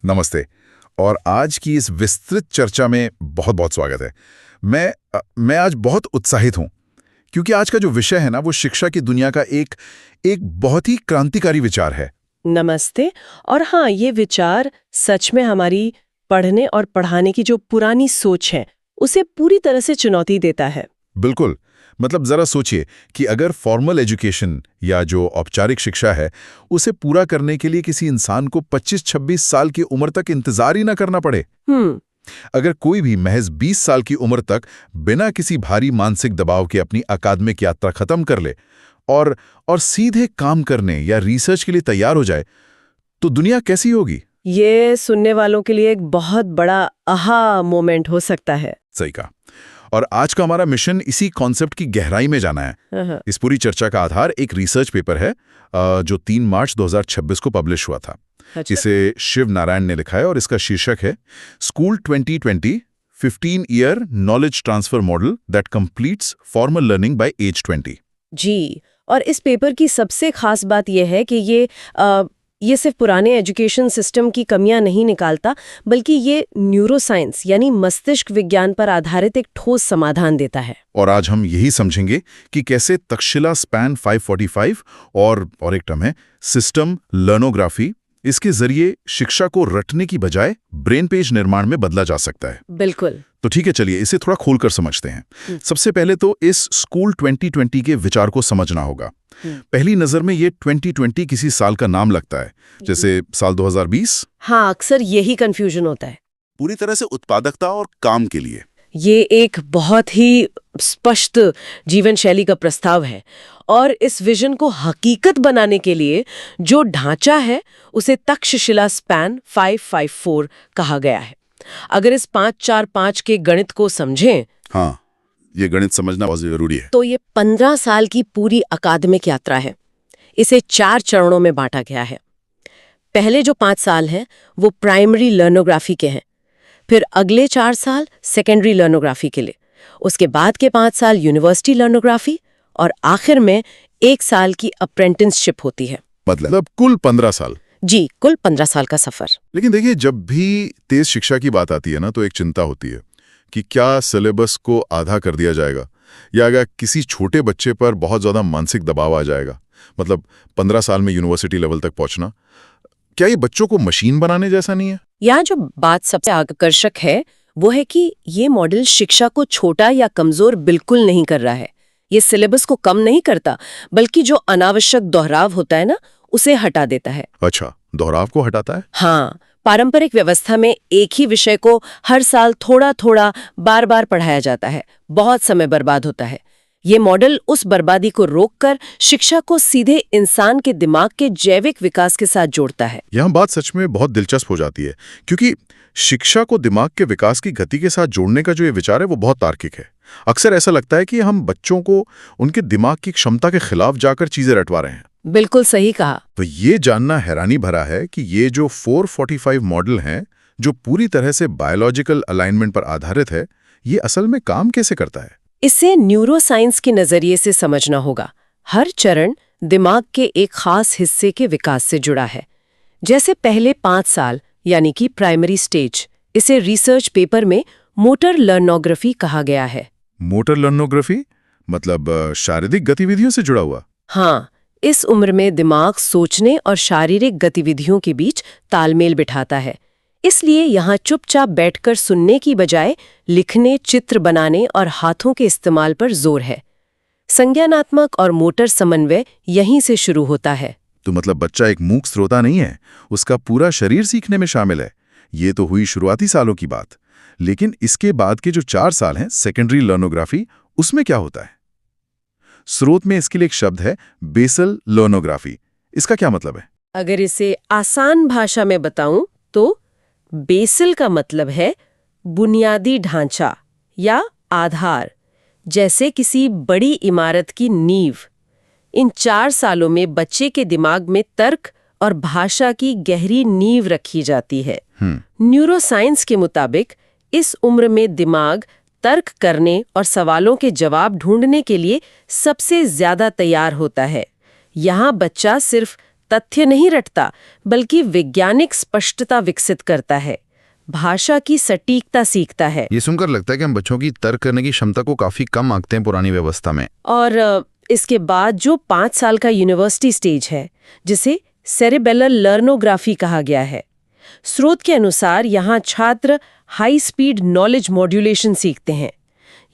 नमस्ते। और आज की इस विस्तृत चर्चा में बहुत बहुत स्वागत है। मैं आज बहुत उत्साहित हूं क्योंकि आज का जो विषय है ना वो शिक्षा की दुनिया का एक एक बहुत ही क्रांतिकारी विचार है। नमस्ते। और हाँ, ये विचार सच में हमारी पढ़ने और पढ़ाने की जो पुरानी सोच है उसे पूरी तरह से चुनौती देता है। बिल्कुल। मतलब जरा सोचिए कि अगर फॉर्मल एजुकेशन या जो औपचारिक शिक्षा है उसे पूरा करने के लिए किसी इंसान को 25-26 साल की उम्र तक इंतजार ही ना करना पड़े। अगर कोई भी महज 20 साल की उम्र तक बिना किसी भारी मानसिक दबाव के अपनी अकादमिक यात्रा खत्म कर ले और सीधे काम करने या रिसर्च के लिए तैयार हो जाए तो दुनिया कैसी होगी। ये सुनने वालों के लिए एक बहुत बड़ा आहा मोमेंट हो सकता है। सही कहा। और आज का हमारा मिशन इसी कॉन्सेप्ट की गहराई में जाना है। इस पूरी चर्चा का आधार एक रिसर्च पेपर है जो 3 मार्च 2026 को पब्लिश हुआ था। अच्छा? इसे शिव नारायण ने लिखा है और इसका शीर्षक है school 2020 15 year knowledge transfer model that completes formal learning by age 20। जी। और इस पेपर की सबसे खास बात यह है कि ये सिर्फ पुराने एजुकेशन सिस्टम की कमियां नहीं निकालता, बल्कि ये न्यूरोसाइंस यानी मस्तिष्क विज्ञान पर आधारित एक ठोस समाधान देता है। और आज हम यही समझेंगे कि कैसे तक्षशिला स्पैन 545 और एक टर्म है सिस्टम लर्नोग्राफी, इसके जरिए शिक्षा को रटने की बजाय ब्रेन पेज निर्माण में बदला जा सकता है। बिल्कुल। तो ठीक है, चलिए इसे थोड़ा खोलकर समझते हैं। सबसे पहले तो इस स्कूल 2020 के विचार को समझना होगा। पहली नजर में ये 2020 किसी साल का नाम लगता है, जैसे साल 2020। हाँ, अक्सर यही कंफ्यूजन होता है। पूरी तरह से उत्पादकता और काम के लिए ये एक बहुत ही स्पष्ट जीवन शैली का प्रस्ताव है और इस विजन को हकीकत बनाने के लिए जो ढांचा है उसे तक्षशिला स्पैन 554 कहा गया है। अगर इस 5-4-5 के गणित को समझें, हाँ, ये गणित समझना बहुत जरूरी है। तो ये 15 साल की पूरी अकादमिक यात्रा है। इसे 4 चरणों में बांटा गया है। पहले जो 5 साल हैं वो प्राइमरी लर्नोग्राफी के हैं, फिर अगले 4 साल सेकेंडरी लर्नोग्राफी के लिए, उसके बाद के 5 साल यूनिवर्सिटी लर्नोग्राफी और आखिर में 1 साल की अप्रेंटिसशिप होती है। मतलब कुल 15 साल। जी, कुल 15 साल का सफर। लेकिन देखिए, जब भी तेज शिक्षा की बात आती है ना तो एक चिंता होती है कि क्या सिलेबस को आधा कर दिया जाएगा या अगर किसी छोटे बच्चे पर बहुत ज्यादा मानसिक दबाव आ जाएगा। मतलब 15 साल में यूनिवर्सिटी लेवल तक पहुंचना, क्या ये बच्चों को मशीन बनाने जैसा नहीं है? यहाँ जो बात सबसे आकर्षक है वो है कि ये मॉडल शिक्षा को छोटा या कमजोर बिल्कुल नहीं कर रहा है। ये सिलेबस को कम नहीं करता, बल्कि जो अनावश्यक दोहराव होता है ना उसे हटा देता है। अच्छा, दोहराव को हटाता है? हाँ, पारंपरिक व्यवस्था में एक ही विषय को हर साल थोड़ा थोड़ा बार बार पढ़ाया जाता है, बहुत समय बर्बाद होता है। ये मॉडल उस बर्बादी को रोककर शिक्षा को सीधे इंसान के दिमाग के जैविक विकास के साथ जोड़ता है। यहाँ बात सच में बहुत दिलचस्प हो जाती है क्योंकि शिक्षा को दिमाग के विकास की गति के साथ जोड़ने का जो ये विचार है वो बहुत तार्किक है। अक्सर ऐसा लगता है कि हम बच्चों को उनके दिमाग की क्षमता के खिलाफ जाकर चीजें रटवा रहे हैं। बिल्कुल सही कहा। तो ये जानना हैरानी भरा है कि ये जो 445 मॉडल हैं, जो पूरी तरह से बायोलॉजिकल अलाइनमेंट पर आधारित है, ये असल में काम कैसे करता है? इसे न्यूरोसाइंस के नजरिए से समझना होगा। हर चरण दिमाग के एक खास हिस्से के विकास से जुड़ा है। जैसे पहले 5 साल यानी कि प्राइमरी स्टेज, इसे रिसर्च पेपर में मोटर लर्नोग्राफी कहा गया है। मोटर लर्नोग्राफी मतलब शारीरिक गतिविधियों से जुड़ा हुआ? हाँ, इस उम्र में दिमाग सोचने और शारीरिक गतिविधियों के बीच तालमेल बिठाता है। इसलिए यहाँ चुपचाप बैठकर सुनने की बजाय लिखने, चित्र बनाने और हाथों के इस्तेमाल पर जोर है। संज्ञानात्मक और मोटर समन्वय यहीं से शुरू होता है। तो मतलब बच्चा एक मूक श्रोता नहीं है, उसका पूरा शरीर सीखने में शामिल है। ये तो हुई शुरुआती सालों की बात। लेकिन इसके बाद के जो 4 साल हैं सेकेंडरी लर्नोग्राफी, उसमें क्या होता है? स्रोत में इसके लिए एक शब्द है बेसल लर्नोग्राफी। इसका क्या मतलब है? अगर इसे आसान भाषा में बताऊं तो बेसल का मतलब है बुनियादी ढांचा या आधार, जैसे किसी बड़ी इमारत की नींव। इन 4 सालों में बच्चे के दिमाग में तर्क और भाषा की गहरी नींव रखी जाती है। न्यूरोसाइंस के मुताबिक इस उम्र में दिमाग तर्क करने और सवालों के जवाब ढूंढने के लिए सबसे ज्यादा तैयार होता है। यहाँ बच्चा सिर्फ तथ्य नहीं रटता, बल्कि वैज्ञानिक स्पष्टता विकसित करता है, भाषा की सटीकता सीखता है। ये सुनकर लगता है कि हम बच्चों की तर्क करने की क्षमता को काफी कम आंकते हैं पुरानी व्यवस्था में। और इसके बाद जो 5 साल का यूनिवर्सिटी स्टेज है, जिसे सेरेबेलर लर्नोग्राफी कहा गया है, स्रोत के अनुसार यहाँ छात्र हाई स्पीड नॉलेज मॉड्यूलेशन सीखते हैं।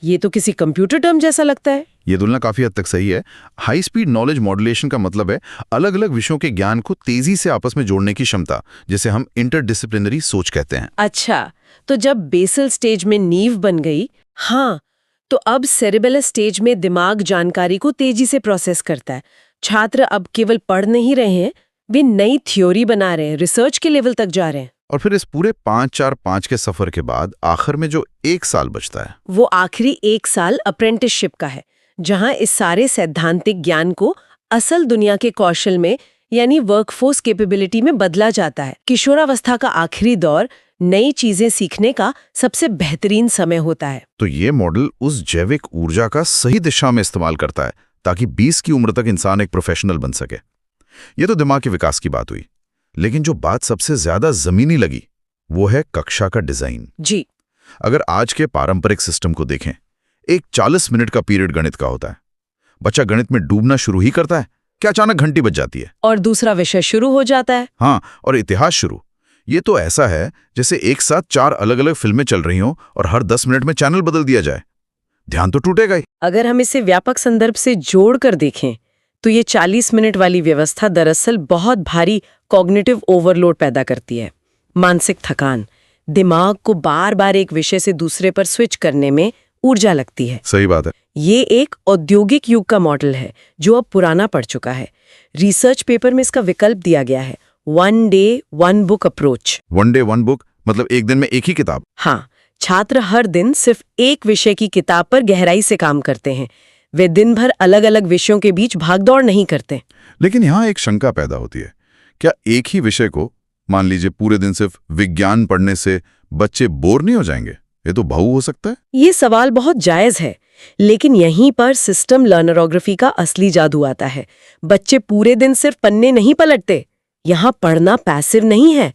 ये तो किसी कंप्यूटर टर्म जैसा लगता है। ये तुलना काफी हद तक सही है। हाई स्पीड नॉलेज मॉड्यूलेशन का मतलब है अलग अलग विषयों के ज्ञान को तेजी से आपस में जोड़ने की क्षमता, जिसे हम इंटरडिसिप्लिनरी सोच कहते हैं। अच्छा, तो जब बेसल स्टेज में नींव बन गई, हाँ, तो अब सेरेबेलर स्टेज में दिमाग जानकारी को तेजी से प्रोसेस करता है। छात्र अब केवल पढ़ नहीं रहे हैं, वे नई थ्योरी बना रहे हैं, रिसर्च के लेवल तक जा रहे हैं। और फिर इस पूरे 5-4-5 के सफर के बाद आखिर में जो 1 साल बचता है, वो आखिरी 1 साल अप्रेंटिसशिप का है, जहां इस सारे सैद्धांतिक ज्ञान को असल दुनिया के कौशल में यानी वर्कफोर्स कैपेबिलिटी में बदला जाता है। किशोरावस्था का आखिरी दौर नई चीजें सीखने का सबसे बेहतरीन समय होता है। तो ये मॉडल उस जैविक ऊर्जा का सही दिशा में इस्तेमाल करता है ताकि 20 की उम्र तक इंसान एक प्रोफेशनल बन सके। ये तो दिमाग के विकास की बात हुई, लेकिन जो बात सबसे ज्यादा जमीनी लगी वो है कक्षा का डिजाइन। जी, अगर आज के पारंपरिक सिस्टम को देखें, एक 40 मिनट का पीरियड गणित का होता है। बच्चा गणित में डूबना शुरू ही करता है कि अचानक घंटी बज जाती है और दूसरा विषय शुरू हो जाता है। हाँ, और इतिहास शुरू। ये तो ऐसा है जैसे एक साथ 4 अलग अलग फिल्में चल रही हों और हर 10 मिनट में चैनल बदल दिया जाए। ध्यान तो टूटेगा ही। अगर हम इसे व्यापक संदर्भ से जोड़कर देखें तो ये 40 मिनट वाली व्यवस्था दरअसल बहुत भारी कॉग्निटिव ओवरलोड पैदा करती है। मानसिक थकान, दिमाग को बार बार एक विषय से दूसरे पर स्विच करने में ऊर्जा लगती है। सही बात है। ये एक औद्योगिक युग का मॉडल है जो अब पुराना पड़ चुका है। रिसर्च पेपर में इसका विकल्प दिया गया है, 1 day 1 book approach. 1 day 1 book मतलब एक दिन में एक ही किताब। हाँ, छात्र हर दिन सिर्फ एक विषय की किताब पर गहराई से काम करते हैं। वे दिन भर अलग अलग विषयों के बीच भागदौड़ नहीं करते। लेकिन यहाँ एक शंका पैदा होती है, क्या एक ही विषय को मान लीजिए पूरे दिन सिर्फ विज्ञान पढ़ने से बच्चे बोर नहीं हो जाएंगे? ये तो भावुक हो सकता है। ये सवाल बहुत जायज है, लेकिन यहीं पर सिस्टम लर्नरोग्राफी का असली जादू आता है। बच्चे पूरे दिन सिर्फ पन्ने नहीं पलटते, यहाँ पढ़ना पैसिव नहीं है।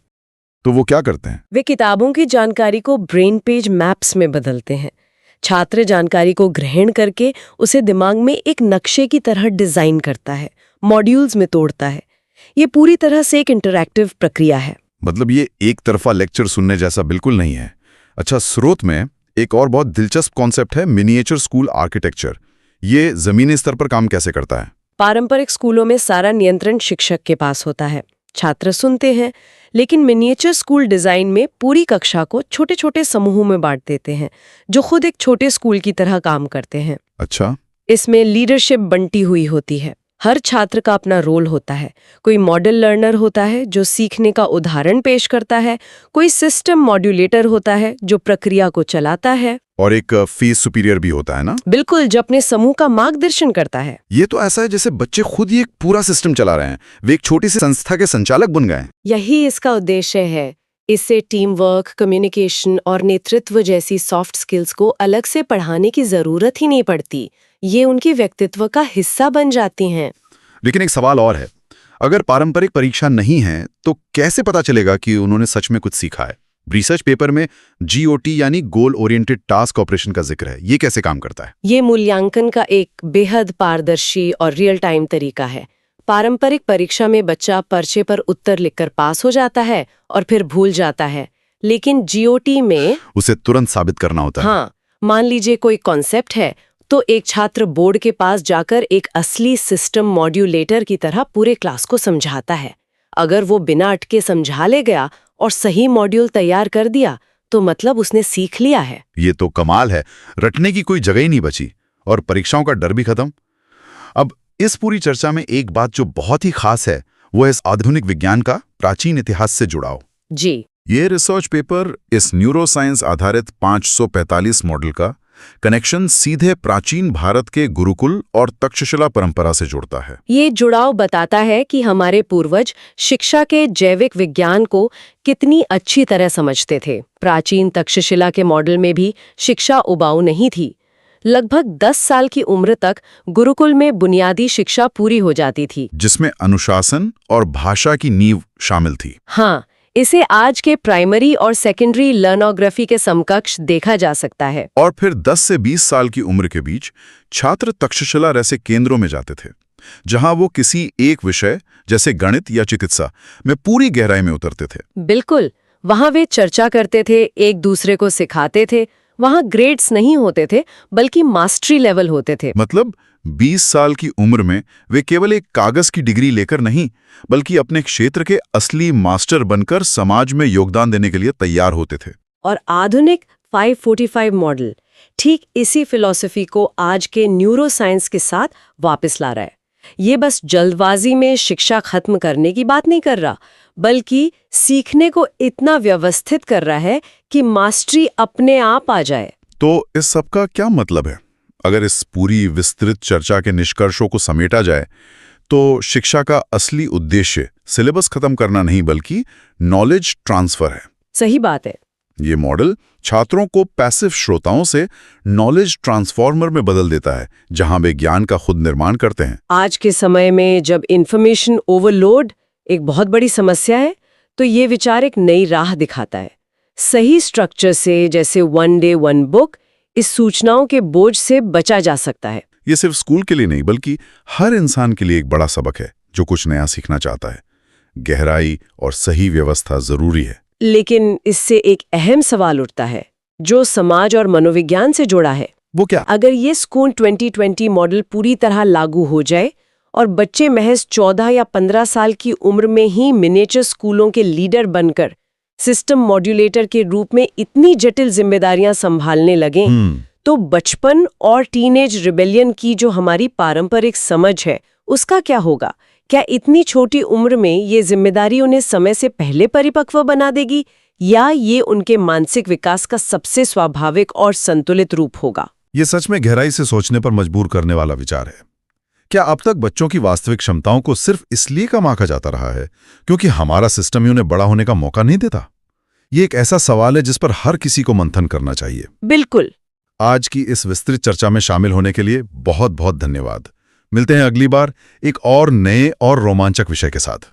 तो वो क्या करते हैं? वे किताबों की जानकारी को ब्रेन पेज मैप्स में बदलते हैं। छात्र जानकारी को ग्रहण करके उसे दिमाग में एक नक्शे की तरह डिजाइन करता है, मॉड्यूल्स में तोड़ता है। ये पूरी तरह से एक इंटरैक्टिव प्रक्रिया है। मतलब ये एक तरफा लेक्चर सुनने जैसा बिल्कुल नहीं है। अच्छा, स्रोत में एक और बहुत दिलचस्प कॉन्सेप्ट है मिनिएचर स्कूल आर्किटेक्चर। ये जमीनी स्तर पर काम कैसे करता है? पारंपरिक स्कूलों में सारा नियंत्रण शिक्षक के पास होता है, छात्र सुनते हैं, लेकिन मिनिएचर स्कूल डिजाइन में पूरी कक्षा को छोटे छोटे समूहों में बांट देते हैं, जो खुद एक छोटे स्कूल की तरह काम करते हैं। अच्छा, इसमें लीडरशिप बंटी हुई होती है। हर छात्र का अपना रोल होता है। कोई मॉडल लर्नर होता है जो सीखने का उदाहरण पेश करता है, कोई सिस्टम मॉड्यूलेटर होता है जो प्रक्रिया को चलाता है, और एक फीस सुपीरियर भी होता है ना? बिल्कुल, जो अपने समूह का मार्गदर्शन करता है। ये तो ऐसा है जैसे बच्चे खुद ही एक पूरा सिस्टम चला रहे हैं, वे एक छोटी सी संस्था के संचालक बन गए। यही इसका उद्देश्य है। इससे टीम वर्क, कम्युनिकेशन और नेतृत्व जैसी सॉफ्ट स्किल्स को अलग से पढ़ाने की जरूरत ही नहीं पड़ती। ये उनके व्यक्तित्व का हिस्सा बन जाती हैं। लेकिन एक सवाल और है, अगर पारंपरिक परीक्षा नहीं है तो कैसे पता चलेगा कि उन्होंने सच में कुछ सीखा है? रिसर्च पेपर में GOT यानी गोल ओरिएंटेड टास्क ऑपरेशन का जिक्र है। ये कैसे काम करता है? ये मूल्यांकन का एक बेहद पारदर्शी और रियल टाइम तरीका है। पारंपरिक परीक्षा में बच्चा पर्चे पर उत्तर लिखकर पास हो जाता है और फिर भूल जाता है, लेकिन GOT में उसे तुरंत साबित करना होता है। हाँ, मान लीजिए कोई कॉन्सेप्ट है तो एक छात्र बोर्ड के पास जाकर एक असली सिस्टम मॉड्यूलेटर की तरह पूरे क्लास को समझाता है। अगर वो बिना अटके समझा ले गया और सही मॉड्यूल तैयार कर दिया तो मतलब उसने सीख लिया है। ये तो कमाल है, रटने की कोई जगह ही नहीं बची और परीक्षाओं का डर भी खत्म। अब इस पूरी चर्चा में एक बात जो बहुत ही खास है वो है इस आधुनिक विज्ञान का प्राचीन इतिहास से जुड़ाव। जी, ये रिसर्च पेपर इस न्यूरोसाइंस आधारित 545 मॉडल का कनेक्शन सीधे प्राचीन भारत के गुरुकुल और तक्षशिला परंपरा से जोड़ता है। ये जुड़ाव बताता है कि हमारे पूर्वज शिक्षा के जैविक विज्ञान को कितनी अच्छी तरह समझते थे। प्राचीन तक्षशिला के मॉडल में भी शिक्षा उबाऊ नहीं थी। लगभग 10 साल की उम्र तक गुरुकुल में बुनियादी शिक्षा पूरी हो जाती थी। जिसमें अनुशासन और भाषा की नींव शामिल थी। हाँ, इसे आज के प्राइमरी और सेकेंडरी लर्नोग्राफी के समकक्ष देखा जा सकता है। और फिर 10 से 20 साल की उम्र के बीच छात्र तक्षशिला जैसे केंद्रों में जाते थे, जहां वो किसी एक विषय जैसे गणित या चिकित्सा में पूरी गहराई में उतरते थे। बिल्कुल, वहां वे चर्चा करते थे, एक दूसरे को सिखाते थे। वहां ग्रेड्स नहीं होते थे, बल्कि मास्टरी लेवल होते थे। मतलब 20 साल की उम्र में वे केवल एक कागज की डिग्री लेकर नहीं, बल्कि अपने क्षेत्र के असली मास्टर बनकर समाज में योगदान देने के लिए तैयार होते थे। और आधुनिक 545 मॉडल ठीक इसी फिलॉसफी को आज के न्यूरो साइंस के साथ वापस ला रहा है। ये बस जल्दबाजी में शिक्षा खत्म करने की बात नहीं कर रहा, बल्कि सीखने को इतना व्यवस्थित कर रहा है कि मास्टरी अपने आप आ जाए। तो इस सब का क्या मतलब है? अगर इस पूरी विस्तृत चर्चा के निष्कर्षों को समेटा जाए, तो शिक्षा का असली उद्देश्य सिलेबस खत्म करना नहीं, बल्कि नॉलेज ट्रांसफर है। सही बात है। ये मॉडल छात्रों को पैसिव श्रोताओं से नॉलेज ट्रांसफॉर्मर में बदल देता है, जहां वे ज्ञान का खुद निर्माण करते हैं। आज के समय में जब इंफॉर्मेशन ओवरलोड एक बहुत बड़ी समस्या है, तो ये विचार एक नई राह दिखाता है। सही स्ट्रक्चर से, जैसे वन डे वन बुक, इस सूचनाओं के बोझ से बचा जा सकता है। ये सिर्फ स्कूल के लिए नहीं, बल्कि हर इंसान के लिए एक बड़ा सबक है जो कुछ नया सीखना चाहता है। गहराई और सही व्यवस्था जरूरी है। लेकिन इससे एक अहम सवाल उठता है, जो समाज और मनोविज्ञान से जुड़ा है। वो क्या? अगर ये स्कूल 2020 मॉडल पूरी तरह लागू हो जाए और बच्चे महज 14 या 15 साल की उम्र में ही मिनिएचर स्कूलों के लीडर बनकर सिस्टम मॉड्यूलेटर के रूप में इतनी जटिल जिम्मेदारियां संभालने लगें, तो बचपन और टीनेज रिबेलियन की जो हमारी पारंपरिक समझ है, उसका क्या होगा? क्या इतनी छोटी उम्र में ये जिम्मेदारी उन्हें समय से पहले परिपक्व बना देगी, या ये उनके मानसिक विकास का सबसे स्वाभाविक और संतुलित रूप होगा? ये सच में गहराई से सोचने पर मजबूर करने वाला विचार है। क्या अब तक बच्चों की वास्तविक क्षमताओं को सिर्फ इसलिए कम आंका जाता रहा है क्योंकि हमारा सिस्टम ही उन्हें बड़ा होने का मौका नहीं देता? ये एक ऐसा सवाल है जिस पर हर किसी को मंथन करना चाहिए। बिल्कुल। आज की इस विस्तृत चर्चा में शामिल होने के लिए बहुत बहुत धन्यवाद। मिलते हैं अगली बार एक और नए और रोमांचक विषय के साथ।